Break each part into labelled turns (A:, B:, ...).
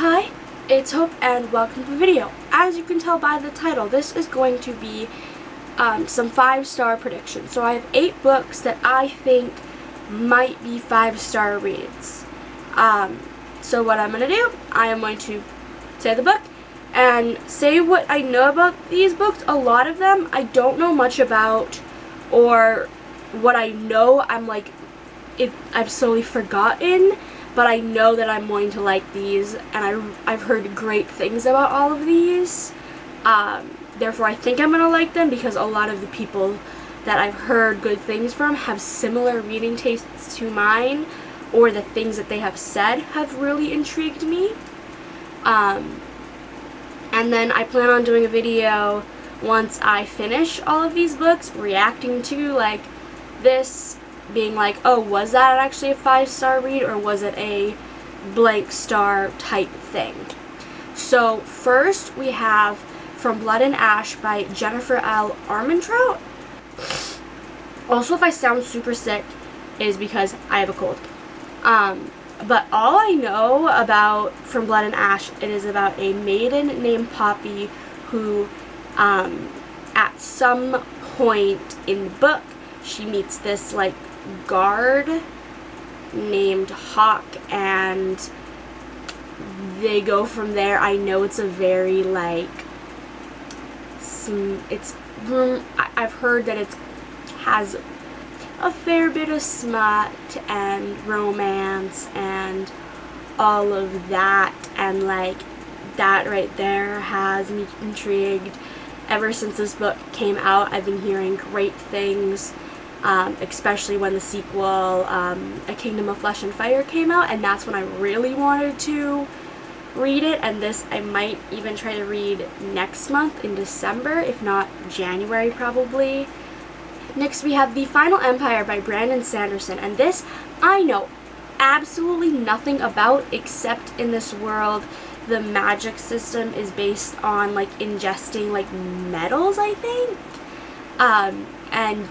A: Hi, it's Hope and welcome to the video. As you can tell by the title, this is going to be some 5-star predictions. So I have 8 books that I think might be 5-star reads. So what I'm going to do, I am going to say the book and say what I know about these books. A lot of them I don't know much about, or what I know I've slowly forgotten, but I know that I'm going to like these, and I've heard great things about all of these. Therefore, I think I'm going to like them because a lot of the people that I've heard good things from have similar reading tastes to mine, or the things that they have said have really intrigued me. And then I plan on doing a video once I finish all of these books, reacting to this, being like, oh, was that actually a 5-star read, or was it a blank star type thing? So first we have From Blood and Ash by Jennifer L. Armentrout. Also, if I sound super sick, it is because I have a cold. But all I know about From Blood and Ash, it is about a maiden named Poppy who, at some point in the book, she meets this guard named Hawk, and they go from there. I know it's a very I've heard that it has a fair bit of smut and romance and all of that, and that right there has me intrigued. Ever since this book came out, I've been hearing great things, especially when the sequel, A Kingdom of Flesh and Fire, came out, and that's when I really wanted to read it. And this I might even try to read next month in December, if not January probably. Next we have The Final Empire by Brandon Sanderson, and this I know absolutely nothing about, except in this world the magic system is based on ingesting metals, I think, and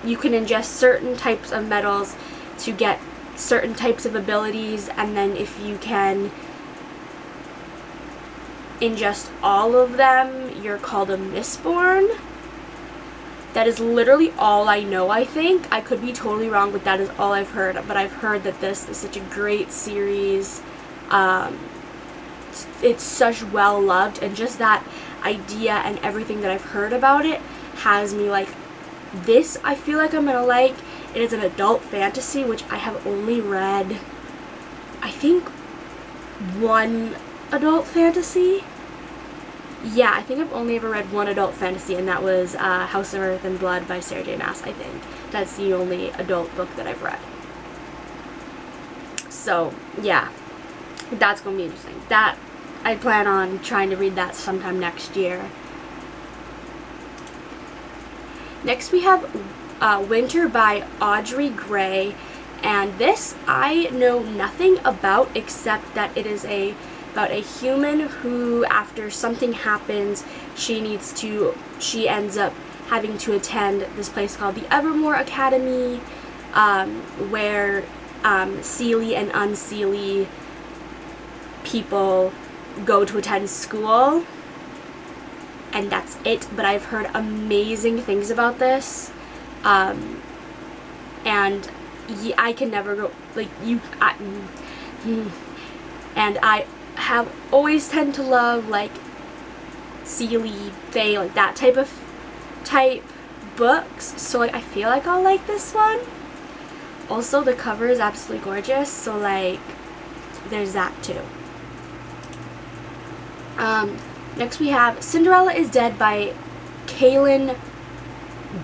A: you can ingest certain types of metals to get certain types of abilities, and then if you can ingest all of them, you're called a Mistborn. That is literally all I know, I think. I could be totally wrong, but that is all I've heard. But I've heard that this is such a great series. It's such well loved, and just that idea and everything that I've heard about it has me this I feel like I'm gonna like. It is an adult fantasy, which I have only read, I think, one adult fantasy. Yeah, I think I've only ever read one adult fantasy, and that was House of Earth and Blood by Sarah J. Maas, I think. That's the only adult book that I've read. So, yeah, that's going to be interesting. That, I plan on trying to read that sometime next year. Next we have Winter by Audrey Gray, and this I know nothing about, except that it is about a human who, after something happens, she ends up having to attend this place called the Evermore Academy, where Seelie and Unseelie people go to attend school, and that's it. But I've heard amazing things about this, and I can never go and I have always tend to love Seelie, Faye, that type books, so I feel like I'll like this one. Also, the cover is absolutely gorgeous, so there's that too. Next we have Cinderella is Dead by Kaylnn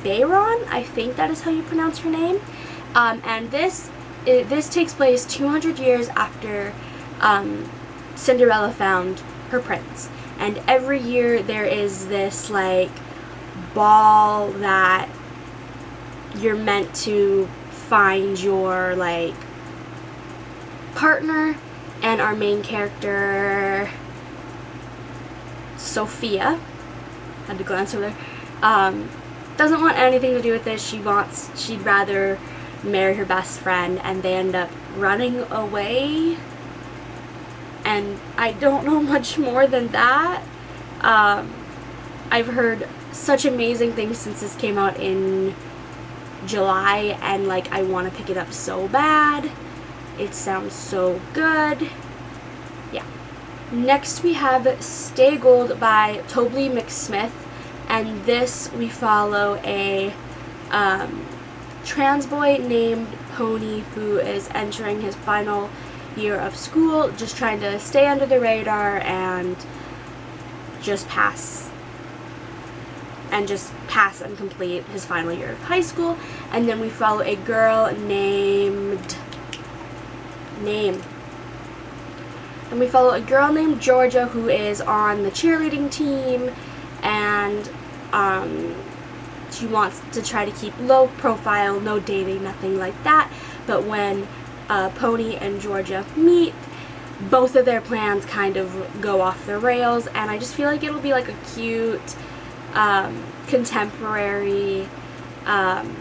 A: Bayron, I think that is how you pronounce her name. And this takes place 200 years after Cinderella found her prince, and every year there is this ball that you're meant to find your partner, and our main character Sophia, had to glance over there, doesn't want anything to do with this. She'd rather marry her best friend, and they end up running away and I don't know much more than that. I've heard such amazing things since this came out in July, and like I want to pick it up so bad. It sounds so good. Yeah. Next we have Stay Gold by Tobly McSmith, and this we follow a trans boy named Pony who is entering his final year of school, just trying to stay under the radar and just pass and complete his final year of high school. And then we follow a girl named Georgia, who is on the cheerleading team, and she wants to try to keep low profile, no dating, nothing like that. But when Pony and Georgia meet, both of their plans kind of go off the rails, and I just feel like it'll be like a cute contemporary, and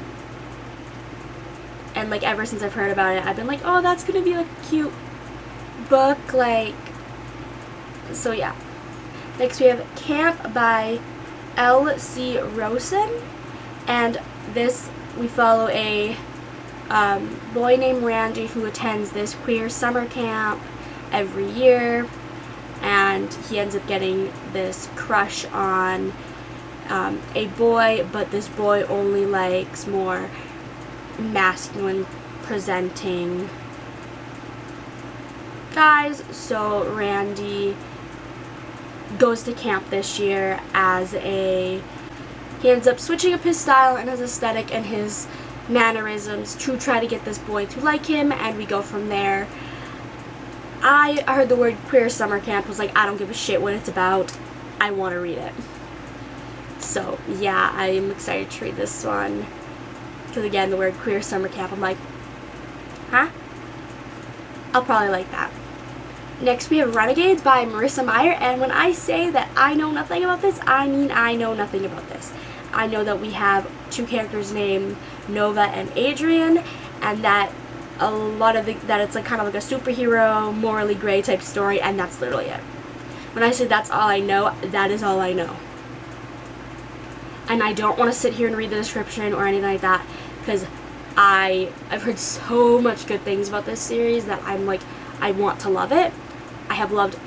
A: like ever since I've heard about it, I've been like, oh, that's gonna be like a cute book, like, so yeah. Next we have Camp by Lev A.C Rosen, and this we follow a boy named Randy who attends this queer summer camp every year, and he ends up getting this crush on a boy, but this boy only likes more masculine presenting guys. So Randy goes to camp this year he ends up switching up his style and his aesthetic and his mannerisms to try to get this boy to like him, and we go from there. I heard the word queer summer camp, was like, I don't give a shit what it's about, I want to read it. So yeah, I'm excited to read this one, because again, the word queer summer camp, I'm like, huh? I'll probably like that. Next we have Renegades by Marissa Meyer, and when I say that I know nothing about this, I mean I know nothing about this. I know that we have two characters named Nova and Adrian, and that a lot of that it's like kind of like a superhero, morally gray type story, and that's literally it. When I say that's all I know, that is all I know. And I don't want to sit here and read the description or anything like that, because I've heard so much good things about this series that I'm like, I want to love it. I have loved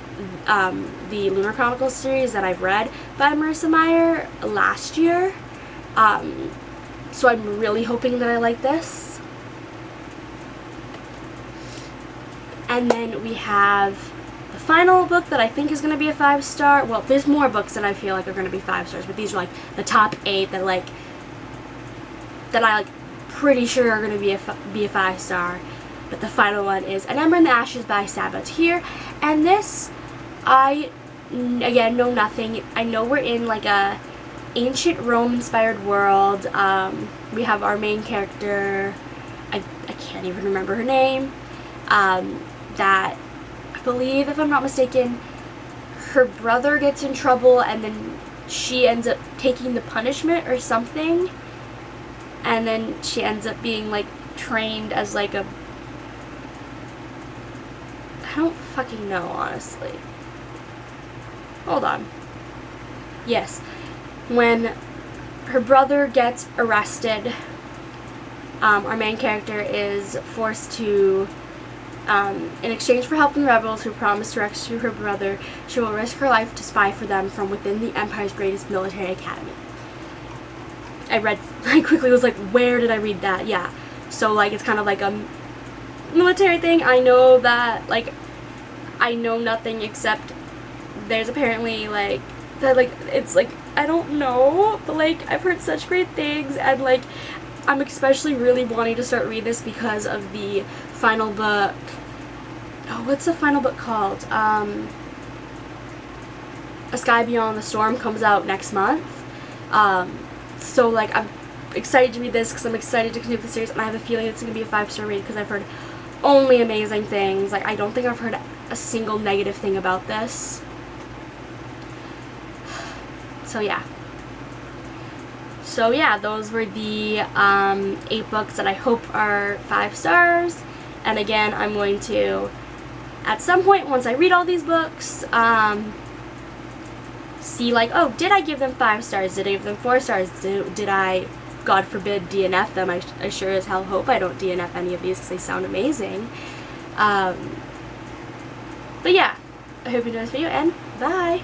A: the Lunar Chronicles series that I've read by Marissa Meyer last year, so I'm really hoping that I like this. And then we have the final book that I think is going to be a 5-star. Well, there's more books that I feel like are going to be 5 stars, but these are like the top 8 that I pretty sure are going to be a 5-star. But the final one is An Ember in the Ashes by Sabaa Tahir, and this, I again know nothing. I know we're in like a ancient Rome inspired world. We have our main character, I can't even remember her name, that I believe, if I'm not mistaken, her brother gets in trouble and then she ends up taking the punishment or something, and then she ends up being like trained as like a, I don't fucking know, honestly. Hold on. Yes. When her brother gets arrested, our main character is forced to, in exchange for helping rebels who promise to rescue her brother, she will risk her life to spy for them from within the Empire's greatest military academy. I quickly was like, where did I read that? Yeah. So, like, it's kind of like a military thing. I know that, like, I know nothing except there's apparently, like, that, like, it's, like, I don't know, but, like, I've heard such great things, and, like, I'm especially really wanting to start reading this because of the final book. Oh, what's the final book called? A Sky Beyond the Storm comes out next month. So, like, I'm excited to read this because I'm excited to continue the series, and I have a feeling it's going to be a 5-star read because I've heard only amazing things. Like, I don't think I've heard a single negative thing about this. So yeah. So yeah, those were the 8 books that I hope are 5 stars. And again, I'm going to at some point, once I read all these books, see like, oh, did I give them 5 stars? Did I give them 4 stars? Did I, God forbid, DNF them? I sure as hell hope I don't DNF any of these because they sound amazing. But yeah, I hope you enjoyed this video, and bye!